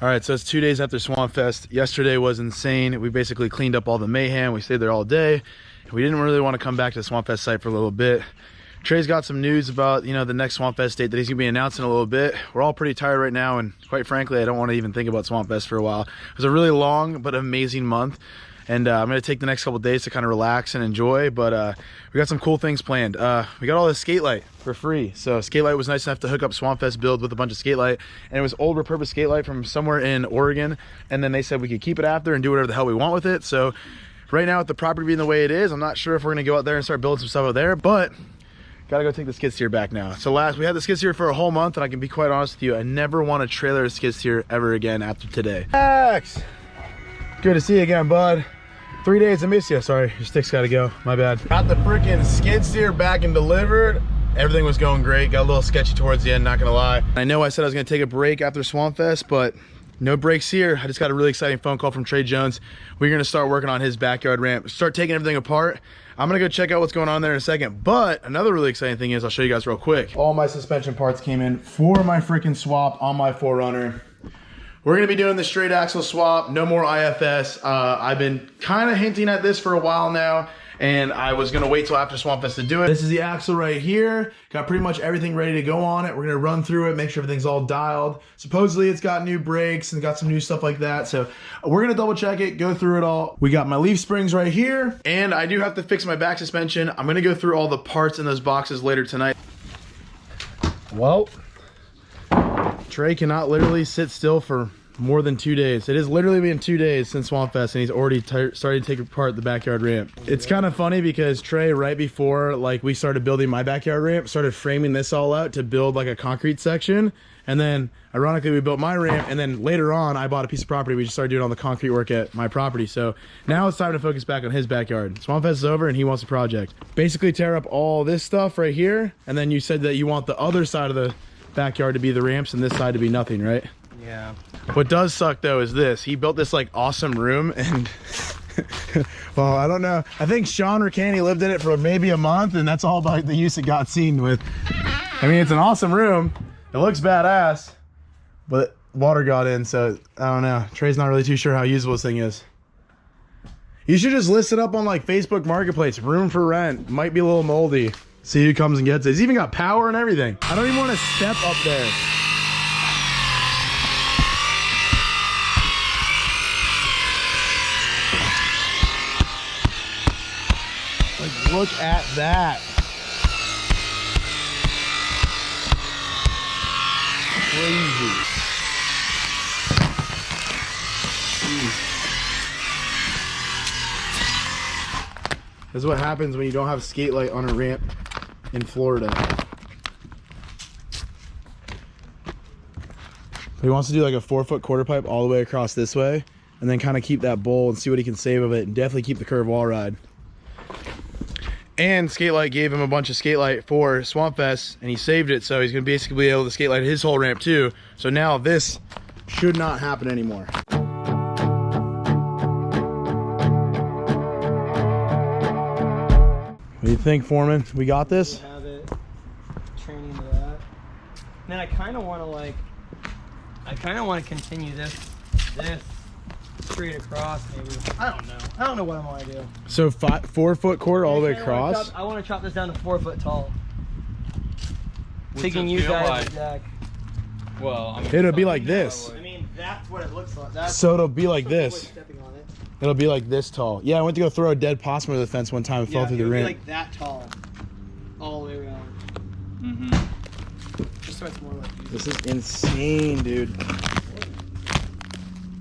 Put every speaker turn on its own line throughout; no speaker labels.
All right, so it's 2 days after Swamp Fest. Yesterday was insane. We basically cleaned up all the mayhem. We stayed there all day. We didn't really want to come back to the Swamp Fest site for a little bit. Trey's got some news about, you know, the next Swamp Fest date that he's gonna be announcing a little bit. We're all pretty tired right now, and quite frankly, I don't want to even think about Swamp Fest for a while. It was a really long but amazing month, and I'm gonna take the next couple days to kind of relax and enjoy. But we got some cool things planned. We got all this skate light for free. So skate light was nice enough to hook up Swamp Fest build with a bunch of skate light, and it was old repurposed skate light from somewhere in Oregon. And then they said we could keep it after and do whatever the hell we want with it. So right now, with the property being the way it is, I'm not sure if we're gonna go out there and start building some stuff out there, but gotta go take the skid steer back now. So we had the skid steer for a whole month, and I can be quite honest with you, I never want to trailer a skid steer ever again after today. Max, good to see you again, bud. 3 days, I miss you. Sorry, your stick's gotta go, my bad. Got the freaking skid steer back and delivered. Everything was going great. Got a little sketchy towards the end, not gonna lie. I know I said I was gonna take a break after Swamp Fest, but no breaks here. I just got a really exciting phone call from Trey Jones. We're gonna start working on his backyard ramp, start taking everything apart. I'm gonna go check out what's going on there in a second. But another really exciting thing is, I'll show you guys real quick. All my suspension parts came in for my freaking swap on my 4Runner. We're gonna be doing the straight axle swap, no more IFS. I've been kind of hinting at this for a while now, and I was gonna wait till after Swamp Fest to do it. This is the axle right here. Got pretty much everything ready to go on it. We're gonna run through it, make sure everything's all dialed. Supposedly it's got new brakes and got some new stuff like that. So we're gonna double check it, go through it all. We got my leaf springs right here, and I do have to fix my back suspension. I'm gonna go through all the parts in those boxes later tonight. Well, Trey cannot literally sit still for more than 2 days. It has literally been 2 days since Swamp Fest, and he's already started to take apart the backyard ramp. It's kind of funny because Trey, right before like we started building my backyard ramp, started framing this all out to build like a concrete section. And then ironically, we built my ramp, and then later on I bought a piece of property. We just started doing all the concrete work at my property. So now it's time to focus back on his backyard. Swamp Fest is over and he wants a project. Basically tear up all this stuff right here, and then you said that you want the other side of the backyard to be the ramps and this side to be nothing, right?
Yeah.
What does suck though is this. He built this like awesome room, and well, I don't know. I think Sean Ricani lived in it for maybe a month, and that's all about the use it got seen with. I mean, it's an awesome room. It looks badass, but water got in, so I don't know. Trey's not really too sure how usable this thing is. You should just list it up on like Facebook Marketplace. Room for rent. Might be a little moldy. See who comes and gets it. It's even got power and everything. I don't even want to step up there. Look at that. Crazy. This is what happens when you don't have skate light on a ramp in Florida. He wants to do like a 4-foot quarter pipe all the way across this way, and then kind of keep that bowl and see what he can save of it, and definitely keep the curved wall ride. And Skatelight gave him a bunch of Skatelight for Swamp Fest, and he saved it, so he's gonna basically be able to Skatelight his whole ramp too. So now this should not happen anymore. What do you think, Foreman? We got this?
We have it. Training to that. Man, I kind of want to continue this straight across, maybe. I don't know what I want to do.
So 4-foot quarter all the way across?
I want to chop this down to 4 foot tall.
What's
So you can
it
use
feel
that
like?
as a deck.
Well, I mean,
It'll be like this.
I mean, that's what it looks like. That's
So it'll be like this.
stepping on it.
It'll be like this tall. Yeah, I went to go throw a dead possum over the fence one time and fell through the
it'll be
ramp.
like that tall, all the way around.
mm-hmm.
Just so it's more like
This is insane, dude.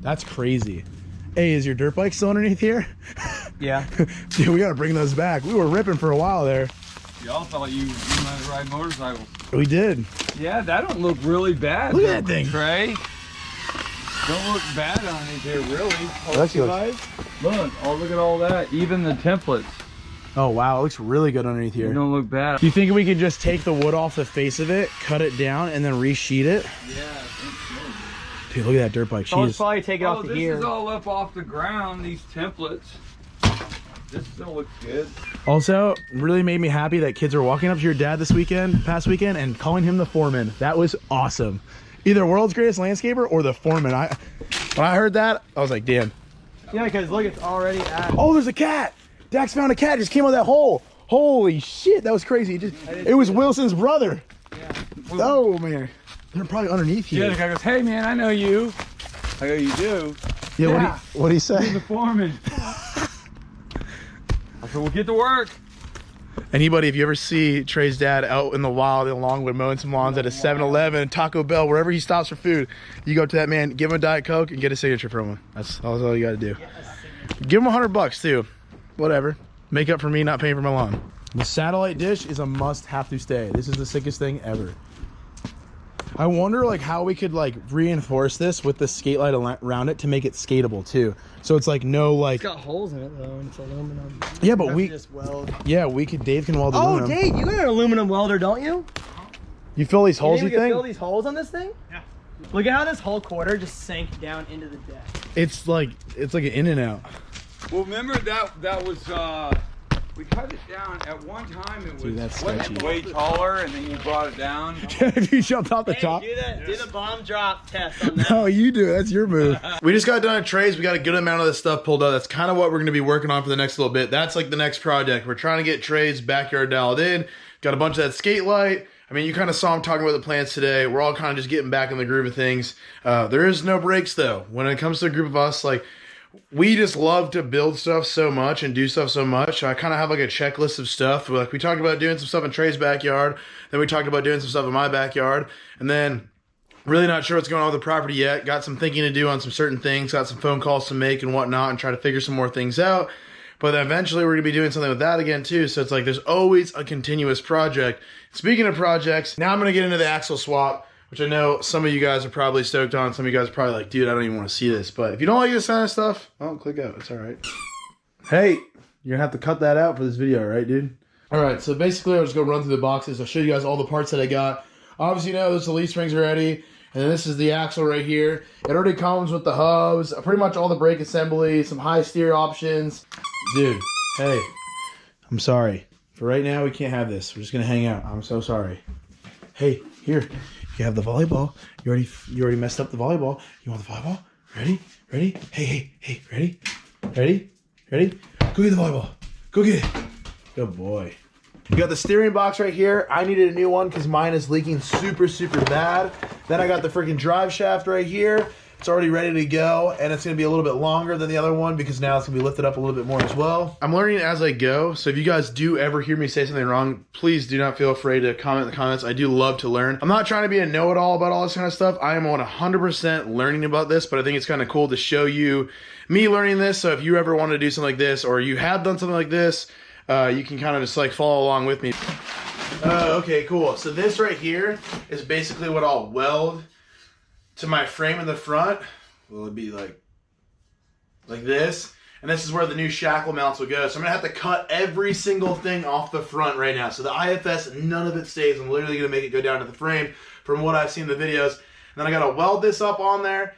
That's crazy. Hey, is your dirt bike still underneath here?
Yeah.
Dude, we gotta bring those back. We were ripping for a while there.
Y'all felt like you might ride motorcycles.
We did.
Yeah, that don't look really bad.
Look at that thing.
Trey. Don't look bad underneath here, really.
Actually
Look, look at all that. Even the templates.
Oh wow, it looks really good underneath
They
here.
don't look bad.
Do you think we could just take the wood off the face of it, cut it down, and then resheet it?
Yeah.
Dude, look at that dirt bike.
So let's
She's
probably take it off to
this
here.
is all up off the ground, these templates. This still looks good.
also really made me happy that kids are walking up to your dad this past weekend, and calling him the foreman. That was awesome. Either world's greatest landscaper or the foreman. When I heard that, I was like, damn.
Yeah, because look, it's already at.
Oh, there's a cat. Dax found a cat. Just came out of that hole. Holy shit, that was crazy. It was Wilson's brother.
Yeah.
Oh man, they're probably underneath here.
Yeah, the guy goes, "Hey man, I know you." I go, "You do?"
Yeah. What'd he say?
He's the foreman. I said, "We'll get to work."
Anybody, if you ever see Trey's dad out in the wild in Longwood mowing some lawns at a 7-Eleven, Taco Bell, wherever he stops for food, you go to that man, give him a Diet Coke, and get a signature from him. That's all you got to do. Give him $100 too. Whatever. Make up for me not paying for my lawn. The satellite dish is a must have to stay. This is the sickest thing ever. I wonder like how we could like reinforce this with the skate light around it to make it skatable too. So it's like no like.
It's got holes in it though, and it's aluminum.
Yeah, but we
just weld.
Yeah, we could. Dave can weld
Oh,
aluminum.
Dave, you got an aluminum welder, don't you?
You fill these holes, you
we can
think?
fill these holes on this thing? Yeah. Look at how this whole quarter just sank down into the deck.
It's like an in and out.
Well, remember that was we cut it down at one time. It was
Dude, that's
wasn't
sketchy.
it way taller, and then you brought it down.
If you jumped off the top.
Do the bomb drop test on that.
No, you do. That's your move. We just got done at Trey's. We got a good amount of this stuff pulled out. That's kind of what we're going to be working on for the next little bit. That's like the next project. We're trying to get Trey's backyard dialed in. Got a bunch of that skate light. I mean, you kind of saw him talking about the plans today. We're all kind of just getting back in the groove of things. There is no breaks though. When it comes to a group of us, like, we just love to build stuff so much and do stuff so much. I kind of have like a checklist of stuff. Like we talked about doing some stuff in Trey's backyard. Then we talked about doing some stuff in my backyard. And then really not sure what's going on with the property yet. Got some thinking to do on some certain things. Got some phone calls to make and whatnot and try to figure some more things out. But then eventually we're going to be doing something with that again too. So it's like there's always a continuous project. Speaking of projects, now I'm going to get into the axle swap, which I know some of you guys are probably stoked on. Some of you guys are probably like, dude, I don't even want to see this. But if you don't like this kind of stuff, well, click out. It's all right. Hey, you're going to have to cut that out for this video, right, dude? All right, so basically I'll just go run through the boxes. I'll show you guys all the parts that I got. Obviously, you know, there's the leaf springs already. And then this is the axle right here. It already comes with the hubs, pretty much all the brake assembly, some high steer options. Dude, hey, I'm sorry. For right now, we can't have this. We're just going to hang out. I'm so sorry. Hey, here. You have the volleyball. You already messed up the volleyball. You want the volleyball? Ready? Hey, ready? Go get the volleyball. Go get it. Good boy. You got the steering box right here. I needed a new one because mine is leaking super bad. Then I got the freaking drive shaft right here. It's already ready to go, and it's going to be a little bit longer than the other one because now it's going to be lifted up a little bit more as well. I'm learning as I go, so if you guys do ever hear me say something wrong, please do not feel afraid to comment in the comments. I do love to learn. I'm not trying to be a know-it-all about all this kind of stuff. I am 100% learning about this, but I think it's kind of cool to show you me learning this, so if you ever want to do something like this, or you have done something like this, you can kind of just like follow along with me. Okay, cool. So this right here is basically what I'll weld to my frame in the front. Well, it'd be like this. And this is where the new shackle mounts will go. So I'm gonna have to cut every single thing off the front right now. So the IFS, none of it stays. I'm literally gonna make it go down to the frame from what I've seen in the videos. And then I gotta weld this up on there.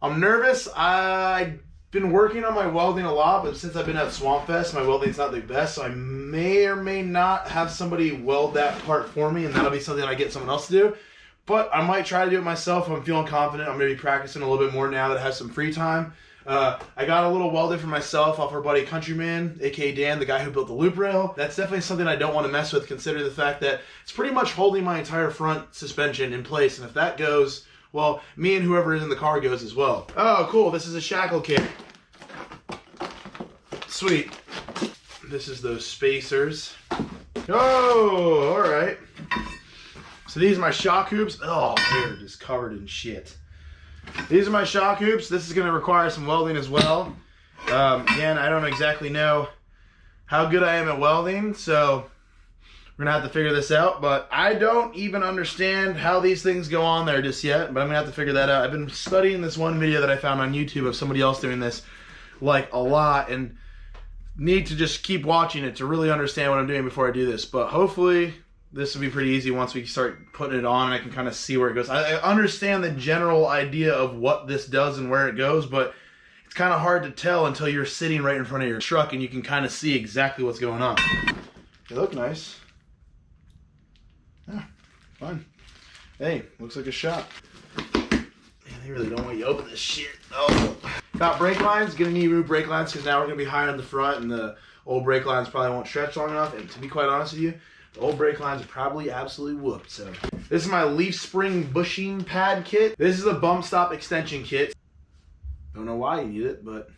I'm nervous. I've been working on my welding a lot, but since I've been at Swamp Fest, my welding's not the best. So I may or may not have somebody weld that part for me, and that'll be something that I get someone else to do. But I might try to do it myself if I'm feeling confident. I'm going to be practicing a little bit more now that I have some free time. I got a little welded for myself off our buddy Countryman, aka Dan, the guy who built the loop rail. That's definitely something I don't want to mess with, considering the fact that it's pretty much holding my entire front suspension in place. And if that goes, well, me and whoever is in the car goes as well. Oh, cool. This is a shackle kit. Sweet. This is those spacers. Oh, all right. So these are my shock hoops. Oh, they're just covered in shit. These are my shock hoops. This is going to require some welding as well. Again, I don't exactly know how good I am at welding, so we're going to have to figure this out. But I don't even understand how these things go on there just yet, but I'm going to have to figure that out. I've been studying this one video that I found on YouTube of somebody else doing this like a lot, and need to just keep watching it to really understand what I'm doing before I do this. But hopefully this will be pretty easy once we start putting it on and I can kind of see where it goes. I understand the general idea of what this does and where it goes, but it's kind of hard to tell until you're sitting right in front of your truck and you can kind of see exactly what's going on. They look nice. Yeah, fine. Hey, looks like a shot. Man, they really don't want you to open this shit. Oh. Got brake lines. Gonna need new brake lines because now we're gonna be higher in the front and the old brake lines probably won't stretch long enough. And to be quite honest with you, the old brake lines are probably absolutely whooped. So this is my leaf spring bushing pad kit. This is a bump stop extension kit. Don't know why you need it, but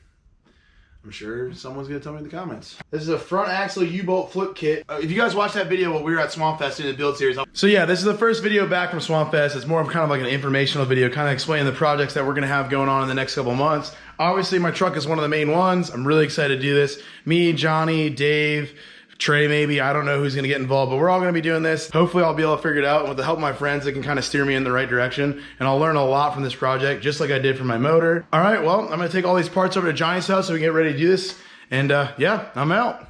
I'm sure someone's gonna tell me in the comments. This is a front axle U-bolt flip kit. If you guys watched that video while we were at Swamp Fest doing the build series. So yeah, this is the first video back from Swamp Fest. It's more of kind of like an informational video, kind of explaining the projects that we're gonna have going on in the next couple months. Obviously my truck is one of the main ones. I'm really excited to do this. Me, Johnny, Dave, Trey maybe, I don't know who's gonna get involved, but we're all gonna be doing this. Hopefully I'll be able to figure it out, and with the help of my friends, they can kind of steer me in the right direction, and I'll learn a lot from this project, just like I did from my motor. All right, well, I'm gonna take all these parts over to Johnny's house so we can get ready to do this, and yeah, I'm out.